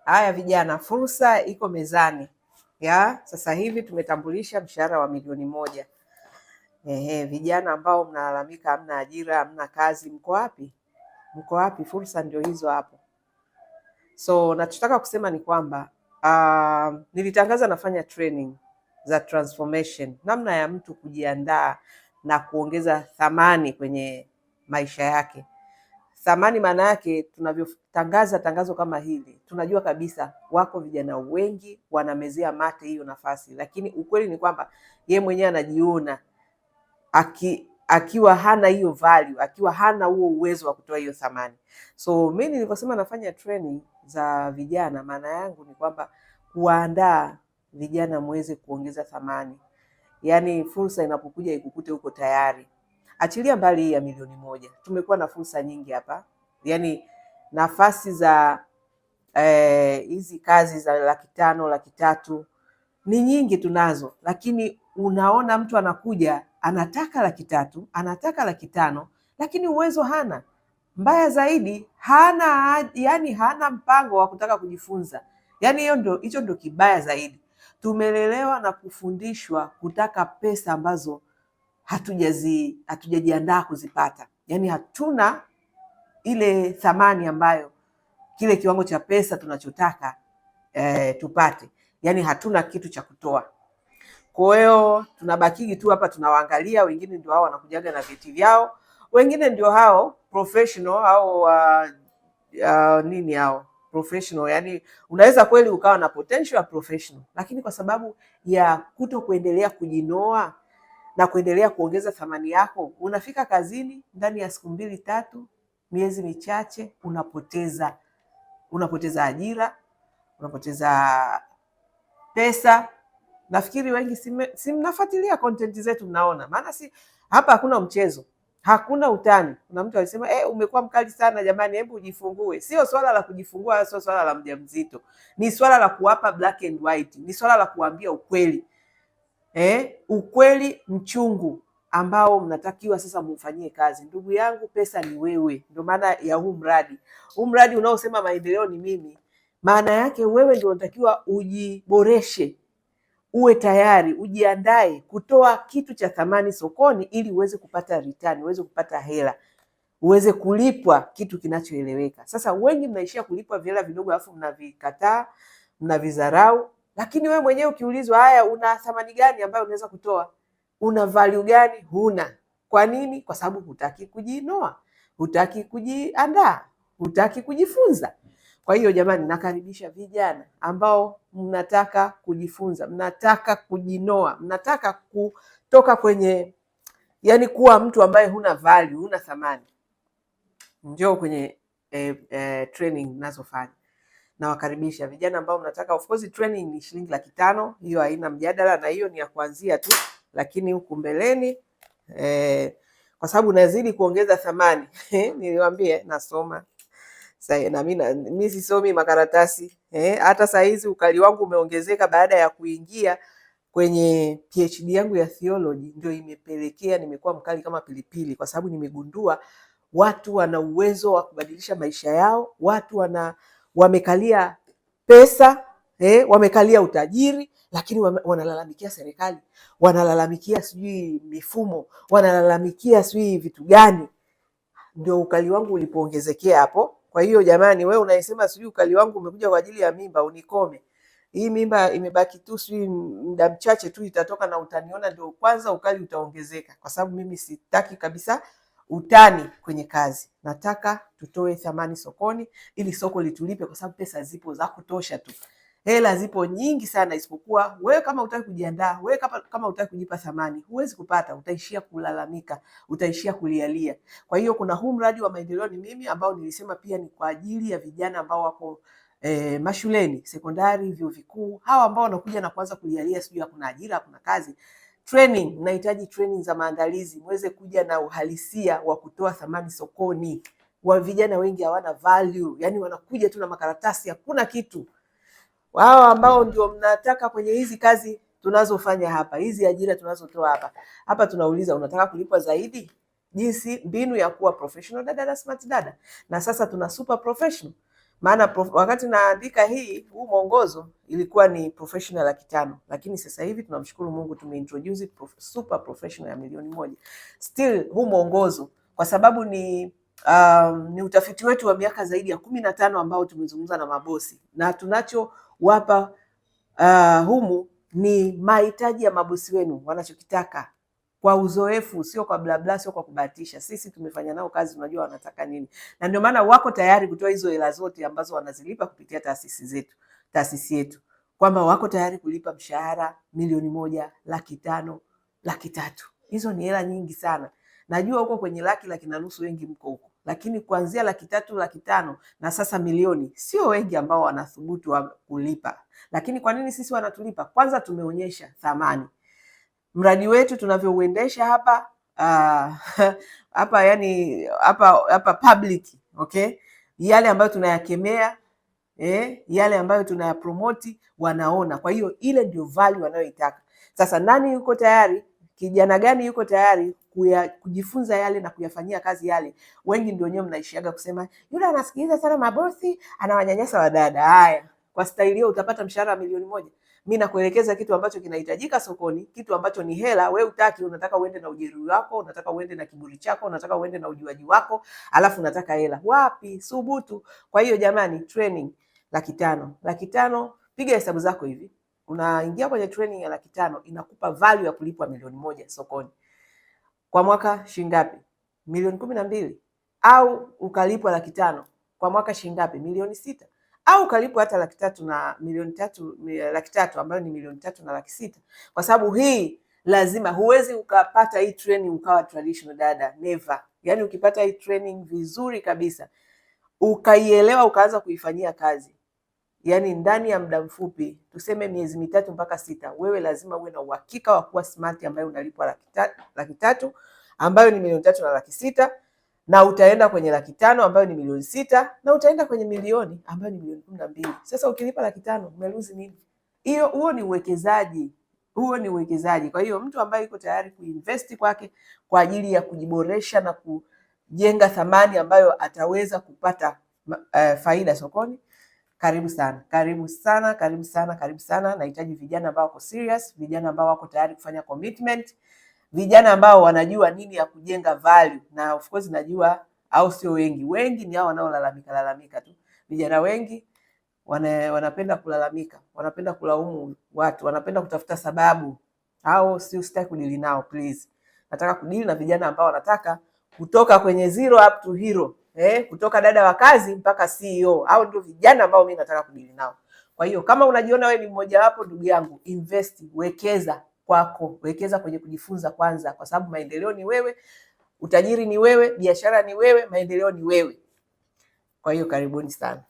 Haya vijana, fursa iko mezani ya sasa hivi tumetambulisha mshahara wa milioni 1. Vijana ambao mnalalamika hamna ajira, hamna kazi, mko wapi? Mko wapi? Fursa ndio hizo hapo. So nachotaka kusema ni kwamba nilitangaza nafanya training za transformation, namna ya mtu kujiandaa na kuongeza thamani kwenye maisha yake. Thamani maana yake, tunavyotangaza tangazo kama hili, tunajua kabisa wako vijana wengi wanamezea mate hiyo nafasi, lakini ukweli ni kwamba ye mwenyewe anajiona akiwa hana hiyo value, akiwa hana huo uwezo wa kutoa hiyo thamani. So mimi nilivyosema nafanya training za vijana, maana yangu ni kwamba kuandaa vijana muweze kuongeza thamani, yaani fursa inapokuja ikukute huko tayari. Achilia mbali hii ya milioni 1, tumekuwa na fursa nyingi hapa, yaani nafasi za hizi kazi za 500,000, 300,000 ni nyingi tunazo, lakini unaona mtu anakuja anataka 300,000, anataka 500,000, lakini uwezo hana. Mbaya zaidi hana mpango wa kutaka kujifunza. Yaani hicho ndio kibaya zaidi. Tumelelewa na kufundishwa kutaka pesa ambazo hatujajiandaa kuzipata. Yaani hatuna ile thamani ambayo kile kiwango cha pesa tunachotaka tupate. Yaani hatuna kitu cha kutoa. Kwa hiyo tunabakigi tu hapa tunawaangalia, wengine ndio hao wanakujaga na vyeti vyao, wengine ndio hao professional au nini hao professional. Yaani unaweza kweli ukawa na potential ya professional, lakini kwa sababu ya kuto kuendelea kujinoa na kuendelea kuongeza thamani yako, unafika kazini ndani ya siku 2, 3, miezi michache unapoteza ajira, unapoteza pesa. Nafikiri wengi si mnafuatilia content zetu, mnaona. Maana hapa hakuna mchezo, hakuna utani. Kuna mtu alisema umekuwa mkali sana jamani, hebu ujifungue. Sio swala la kujifungua, sio swala la mjamzito, ni swala la kuwapa black and white, ni swala la kuambia ukweli, ukweli mchungu ambao mnatakiwa sasa mufanyie kazi. Ndugu yangu, pesa ni wewe. Ndio maana ya huu mradi. Huu mradi unaosema maendeleo ni mimi, maana yake wewe ndio unatakiwa ujiboreshe, uwe tayari, ujiandae kutoa kitu cha thamani sokoni ili uweze kupata return, uweze kupata hela, uweze kulipwa kitu kinachoeleweka. Sasa wengi mnaishia kulipwa vihela vidogo alafu mnavikataa, mnavizarau. Lakini wewe mwenyewe ukiulizwa, haya una thamani gani ambayo unaweza kutoa? Una value gani? Huna. Kwa nini? Kwa sababu hutaki kujinoa, hutaki kujiandaa, hutaki kujifunza. Kwa hiyo jamani, nakaribisha vijana ambao mnataka kujifunza, mnataka kujinoa, mnataka kutoka kwenye, yani kuwa mtu ambaye huna value, huna thamani. Njoo kwenye training ninazofanya. Nawakaribisha vijana ambao mnataka. Of course training ni shilingi 500,000, hiyo haina mjadala, na hiyo ni ya kuanzia tu, lakini huku mbeleni kwa sababu nazidi kuongeza thamani niliwaambie nasoma sasa, na mimi sisomi makaratasi hata saa hizi ukali wangu umeongezeka baada ya kuingia kwenye PhD yangu ya theology, ndio imepelekea nimekuwa mkali kama pilipili, kwa sababu nimegundua watu wana uwezo wa kubadilisha maisha yao, watu wamekalia pesa, wamekalia utajiri, lakini wanalalamikia serikali, wanalalamikia sijui mifumo, wanalalamikia sijui vitu gani. Ndio ukali wangu ulipoongezekea hapo. Kwa hiyo jamani, wewe unayesema sijui ukali wangu umekuja kwa ajili ya mimba, unikome. Hii mimba imebaki tu sijui muda mchache tu itatoka na utaniona, ndio kwanza ukali utaongezeka, kwa sababu mimi sitaki kabisa utani kwenye kazi. Nataka tutoe thamani sokoni ili soko litulipe, kwa sababu pesa zipo za kutosha tu. Hela zipo nyingi sana, isipokuwa wewe kama hutaki kujiandaa, wewe kama hutaki kujipa thamani, huwezi kupata, utaishia kulalamika, utaishia kulialia. Kwa hiyo kuna huu mradi wa maendeleo ni mimi, ambao nilisema pia ni kwa ajili ya vijana ambao wako mashuleni, sekondari, vyuo vikuu, hawa ambao wanakuja na kuanza kulialia sijui hakuna ajira, hakuna kazi. Training, nahitaji training za maandalizi, muweze kuja na uhalisia wa kutoa thamani sokoni. Wa vijana wengi hawana value, yani wanakuja tu na makaratasi, hakuna kitu. Wao ambao ndio mnataka kwenye hizi kazi tunazofanya hapa, hizi ajira tunazotoa hapa tunauliza unataka kulipwa zaidi? Jinsi mbinu ya kuwa professional dada na smart dada. Na sasa tuna super professional. maana wakati naandika huu mwongozo ilikuwa ni professional 500,000, lakini sasa hivi tunamshukuru Mungu tumeintroduce super professional ya 1,000,000. Still huu mwongozo kwa sababu ni utafiti wetu wa miaka zaidi ya 15 ambao tumezungumza na mabosi, na tunachowapa humu ni mahitaji ya mabosi wenu wanachokitaka kwa uzoefu, sio kwa bla bla, sio kwa kubahatisha. Sisi tumefanya nao kazi, tunajua wanataka nini, na ndio maana wako tayari kutoa hizo hela zote ambazo wanazilipa kupitia taasisi yetu, kwamba wako tayari kulipa mshahara 1,000,000, 500,000, 300,000. Hizo ni hela nyingi sana. Najua huko kwenye laki na nusu wengi mko huko, lakini kuanzia 300,000, 500,000 na sasa 1,000,000 sio wengi ambao wanathubutu wa kulipa. Lakini kwa nini sisi wanatulipa? Kwanza tumeonyesha thamani. Mradi wetu tunavyouendesha hapa hapa public, okay? Yale ambayo tunayakemea yale ambayo tunayapromoti wanaona. Kwa hiyo ile ndio value wanayoitaka. Sasa nani yuko tayari? Kijana gani yuko tayari kujifunza yale na kuyafanyia kazi yale? Wengi ndio wenyewe mnaishiaga kusema yule anasikiliza sana mabosi, anawanyanyasa wadada. Haya, kwa staili hiyo utapata mshahara wa 1,000,000. Mimi nakuelekeza kitu ambacho kinahitajika sokoni, kitu ambacho ni hela. Wewe utaki, unataka uende na ujeuri wako, unataka uende na kiburi chako, unataka uende na ujuaji wako, alafu unataka hela. Wapi? Subutu. Kwa hiyo jamani, training 500,000. 500,000, piga hesabu zako hivi. Unaingia kwenye training ya 500,000 inakupa value ya kulipwa 1,000,000 sokoni. Kwa mwaka shilingi ngapi? 12,000,000. Au ukalipwa 500,000 kwa mwaka shilingi ngapi? 6,000,000. Au ukalipwa hata 300,000 na 300,000 ambayo ni 300,000 na 600,000. Kwa sababu hii lazima, huwezi ukapata hii training ukawa traditional dada, never. Yaani ukipata hii training vizuri kabisa, ukaielewa, ukaanza kuifanyia kazi, yaani ndani ya muda mfupi, tuseme miezi 3 mpaka 6, wewe lazima uwe na uhakika wa kuwa smart ambayo unalipwa 300,000 ambayo ni 300,000 na 600,000, na utaenda kwenye 500,000 ambayo ni 600,000, na utaenda kwenye 1,000,000 ambayo ni 12,000,000. Sasa ukilipa 500,000 umeluzi nini? Huo ni uwekezaji. Huo ni uwekezaji. Kwa hiyo mtu ambaye yuko tayari kuinvest kwake kwa ajili ya kujiboresha na kujenga thamani ambayo ataweza kupata faida sokoni, karibu sana, karibu sana, karibu sana, karibu sana. Nahitaji vijana ambao wako serious, vijana ambao wako tayari kufanya commitment, vijana ambao wanajua nini ya kujenga value. Na of course najua, au sio wengi. Wengi ni hao wanaolalamika tu. Vijana wengi wanapenda kulalamika, wanapenda kulaumu watu, wanapenda kutafuta sababu. Hao sitaki kudili nao, please. Nataka kudili na vijana ambao wanataka kutoka kwenye zero up to hero. Kutoka dada wa kazi mpaka CEO. Hao ndio vijana ambao mimi nataka kudili nao. Kwa hiyo kama unajiona wewe ni mmoja wapo, ndugu yangu, invest, wekeza kwako, wekeza kwenye kujifunza kwanza, kwa sababu maendeleo ni wewe, utajiri ni wewe, biashara ni wewe, maendeleo ni wewe. Kwa hiyo karibuni sana.